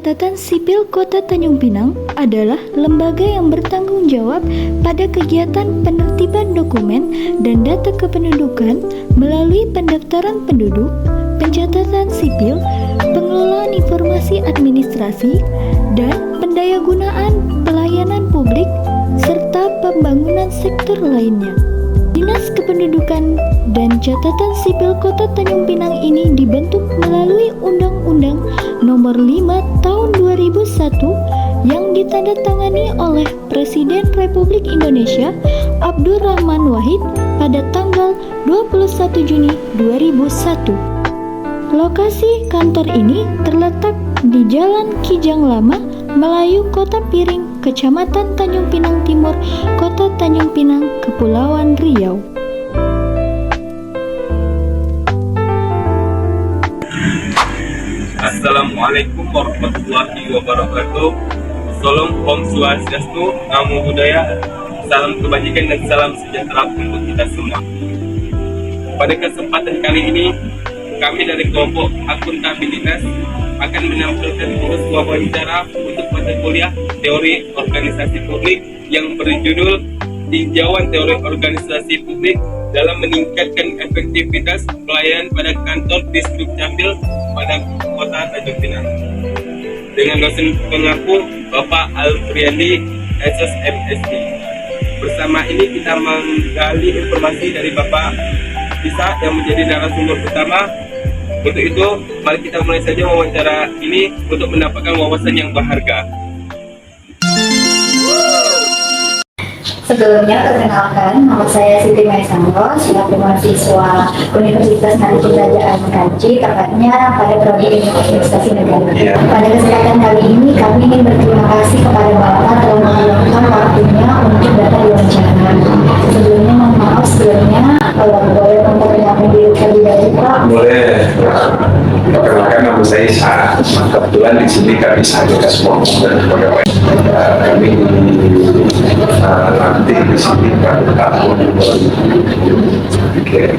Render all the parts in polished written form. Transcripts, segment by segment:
Catatan Sipil Kota Tanjung Pinang adalah lembaga yang bertanggung jawab pada kegiatan penertiban dokumen dan data kependudukan melalui pendaftaran penduduk, pencatatan sipil, pengelolaan informasi administrasi, dan pendayagunaan pelayanan publik, serta pembangunan sektor lainnya. Dinas Kependudukan dan Catatan Sipil Kota Tanjung Pinang ini dibentuk melalui Undang-Undang Nomor 5 Tahun 2001 yang ditandatangani oleh Presiden Republik Indonesia Abdurrahman Wahid pada tanggal 21 Juni 2001. Lokasi kantor ini terletak di Jalan Kijang Lama, Melayu, Kota Piring, Kecamatan Tanjung Pinang Timur, Kota Tanjung Pinang, Kepulauan Riau. Assalamualaikum warahmatullahi wabarakatuh. Salam Om Swastiastu, Namo Buddhaya, salam kebajikan dan salam sejahtera untuk kita semua. Pada kesempatan kali ini, kami dari kelompok akuntabilitas akan menampilkan sebuah wawancara untuk mata kuliah teori organisasi publik yang berjudul Tinjauan Teori Organisasi Publik dalam meningkatkan efektivitas pelayanan pada kantor Distrik Capil pada Kota Tanjung Pinang. Dengan dosen pengaku Bapak Alfriandi SSMSD. Bersama ini kita menggali informasi dari Bapak Bisa yang menjadi narasumber utama. Untuk itu, mari kita mulai saja wawancara ini untuk mendapatkan wawasan yang berharga. Sebelumnya, perkenalkan, nama saya Siti Maisangro, selaku mahasiswa Universitas Nadi Kerajaan Kanci, tepatnya pada prodi Ilmu Administrasi Negara. Pada kesempatan kali ini, kami ingin berterima kasih kepada Bapak telah meluangkan waktunya untuk datang diwawancara. Sebelumnya, mohon maaf sebelumnya, kalau boleh memperkenalkan diri terlebih dahulu, Pak. Boleh. Perkenalkan, nama saya Isa. Kebetulan di sini kami sahaja semua dan pegawai. Kami nanti di sini pada tahun 2023.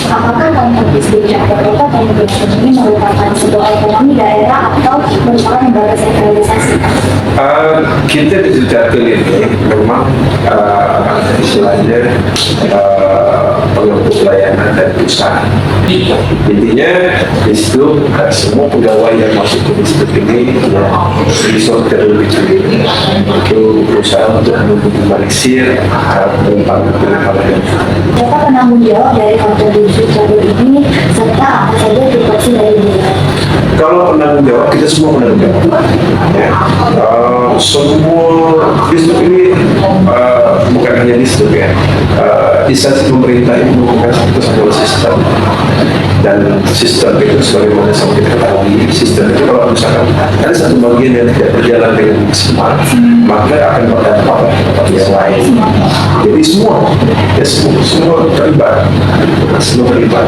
Apakah kantor Distrik Jakarta Tanjung Pinang ini merupakan sebuah ekonomi daerah atau merupakan lembaga sentralisasi? Kita di Jakarta ini memang istilahnya pengemudi layanan dan usaha. Intinya di situ semua pegawai yang masuk ke distrik ini disortir lebih dulu itu berusaha untuk meminimalisir penyimpangan. Siapa penanggung jawab dari kantor Distrik Capil ini serta apa saja tupoksi dari dia? Kalau penanggung jawab, kita semua penanggung jawab. Ya. Semua distrik ini bukan hanya distrik ya. Instansi pemerintah ini merupakan sebuah sistem, dan sistem itu sebagaimana sama kita ketahui, sistem itu kalau misalkan ada satu bagian yang tidak berjalan dengan maksimal, maka akan berdampak pada tempat yang lain. Jadi semua terlibat, semua terlibat.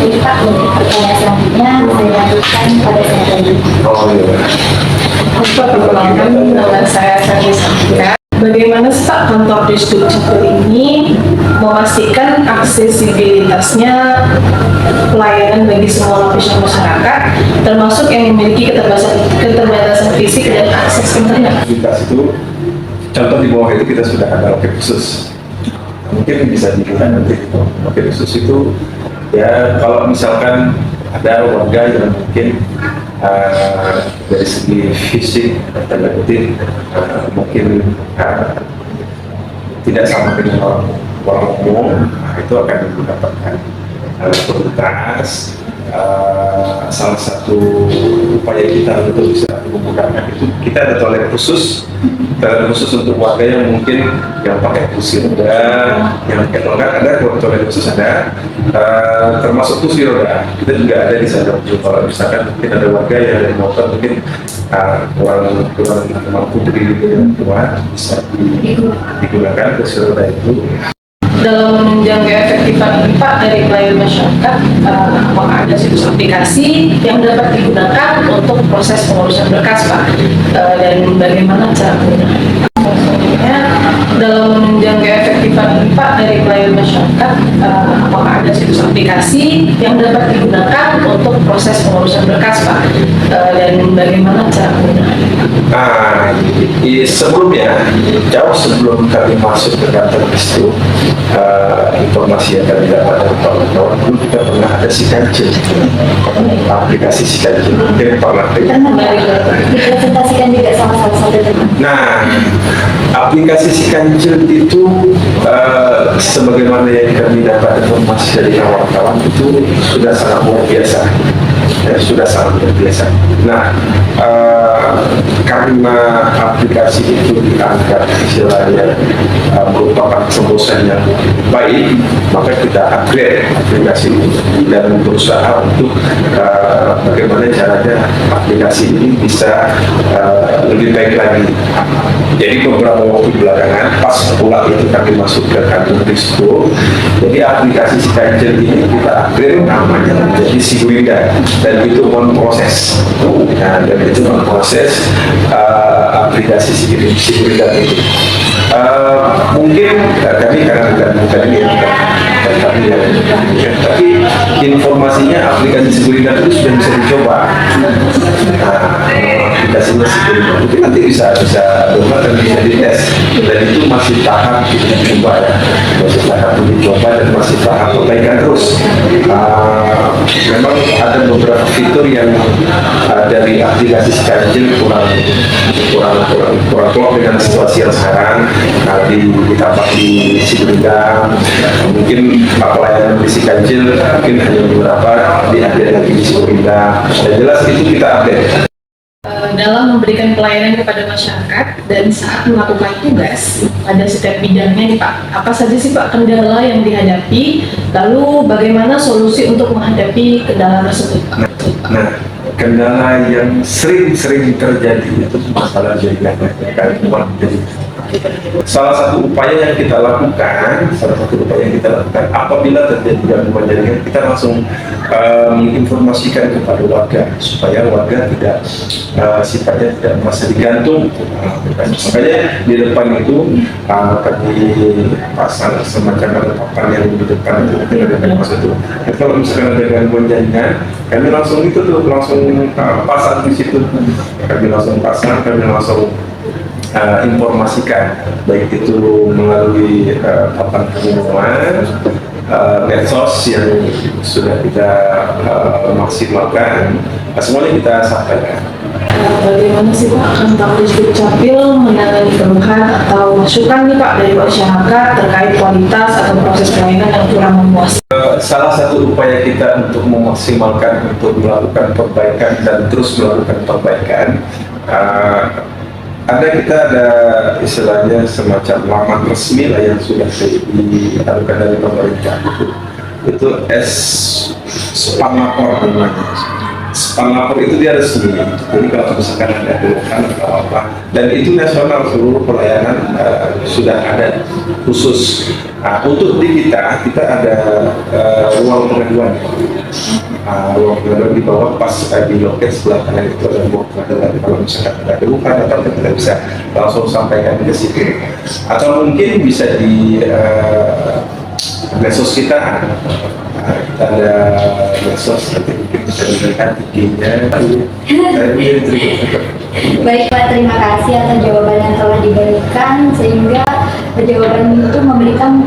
Jadi Pak, untuk pertanyaan selanjutnya saya lanjutkan pada saya tadi. Oh iya. Perkenalkan, nama saya Sandy Safira. Bagaimana Pak kantor Distrik Capil ini memastikan aksesibilitasnya pelayanan bagi semua lapisan masyarakat, termasuk yang memiliki keterbatasan fisik dan akses internet? Aktivitas itu, contoh di bawah itu kita sudah ada loket khusus. Mungkin bisa digunakan nanti. Loket khusus itu ya kalau misalkan ada warga yang mungkin dari segi fisik tanda kutip mungkin tidak sama dengan orang umum, itu akan mendapatkan prioritas. Salah satu upaya kita untuk bisa memudahkan itu, kita ada toilet khusus untuk warga yang mungkin yang pakai kursi roda, yang pakai tongkat, ada toilet khusus ada, termasuk kursi roda kita juga ada di sana. Kalau misalkan mungkin ada warga yang dari motor mungkin kurang mampu berdiri dengan kuat, bisa digunakan kursi roda itu. Dalam menunjang keefektifan ini Pak dari pelayanan masyarakat, apakah ada situs aplikasi yang dapat digunakan untuk proses pengurusan berkas Pak, dan bagaimana cara penggunaannya? Dalam menunjang keefektifan ini Pak dari pelayanan masyarakat, apakah ada situs aplikasi yang dapat digunakan untuk proses pengurusan berkas Pak, dan bagaimana cara penggunaannya? Nah, sebelumnya, jauh sebelum kami masuk ke database itu, informasi yang kami dapat dari kawan-kawan dulu kita pernah ada si Kancil, aplikasi si Kancil, mungkin pernah Dipresentasikan juga sama salah satu teman. Nah, aplikasi si Kancil itu sebagaimana yang kami dapat informasi dari kawan-kawan itu sudah sangat luar biasa. Ya, sudah sangat luar biasa. Nah, karena aplikasi itu dianggap istilahnya merupakan terobosan yang baik, maka kita upgrade aplikasi itu dan berusaha untuk bagaimana caranya aplikasi ini bisa lebih baik lagi. Jadi beberapa waktu belakangan pas pula itu kami masuk ke kantor Disco, jadi aplikasi si Kancil ini kita upgrade namanya menjadi Sigurida, dan itu memproses. Nah, dan itu memproses aplikasi Sigurida itu. Mungkin kami karena bukan ini ya, tapi informasinya aplikasi Sigurida itu sudah bisa dicoba. Aplikasinya Sigurida itu nanti bisa download dan bisa dites, dan itu masih tahap dicoba ya, masih tahap dicoba dan masih tahap perbaikan terus. Memang ada beberapa fitur yang dari aplikasi Kancil kurang klop dengan situasi yang sekarang. Ditambah di Sigurida, mungkin pelayanan di Kancil mungkin hanya beberapa diupdate di Sigurida. Dan jelas itu kita update. Dalam memberikan pelayanan kepada masyarakat dan saat melakukan tugas pada setiap bidangnya nih Pak, apa saja sih Pak kendala yang dihadapi, lalu bagaimana solusi untuk menghadapi kendala tersebut Pak? Nah, kendala yang sering terjadi itu masalah jaringan. Salah satu upaya yang kita lakukan, apabila terjadi gangguan jaringan, kita langsung menginformasikan kepada warga supaya warga tidak sifatnya tidak merasa digantung. Makanya di depan itu kami pasang semacam papan yang di depan itu itu. Kalau misalkan ada gangguan jaringan, kami langsung pasang di situ. Kami langsung informasikan, baik itu melalui papan pengumuman, medsos yang sudah kita maksimalkan, semuanya kita sampaikan. Bagaimana sih Pak kantor Dukcapil menangani keluhan atau masukan nih Pak dari masyarakat terkait kualitas atau proses pelayanan yang kurang memuaskan? Salah satu upaya kita untuk memaksimalkan untuk melakukan perbaikan dan terus melakukan perbaikan, kita ada istilahnya semacam laman resmi lah yang sudah dilakukan dari pemerintah. Itu spam lapor namanya. Spam lapor itu dia resmi. Jadi kalau misalkan ada keluhan atau apa, dan itu nasional, seluruh pelayanan sudah ada khusus. Untuk di kita ada ruang pengaduan. Ruang pengaduan di bawah pas di loket sebelah kanan itu ada ruang pengaduan. Kalau misalkan ada keluhan atau kita bisa langsung sampaikan ke situ. Atau mungkin bisa di medsos kita ada medsos, nanti mungkin bisa dilihat IG-nya. Baik Pak, terima kasih atas jawaban yang telah diberikan, sehingga jawaban itu memberikan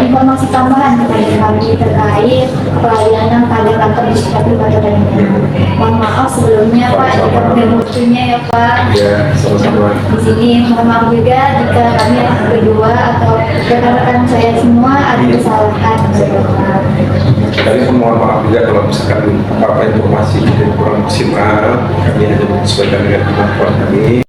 informasi tambahan kepada kami terkait pelayanan pada kantor Dukcapil Kota Bandung. Mohon maaf sebelumnya Pak jika mungkin waktunya ya Pak. Ya, sama-sama. Di sini mohon maaf juga jika kami berdua atau rekan-rekan saya semua ada kesalahan. Kami mohon maaf juga kalau misalkan apa informasi yang kurang maksimal, kami hanya menyesuaikan dengan kemampuan kami.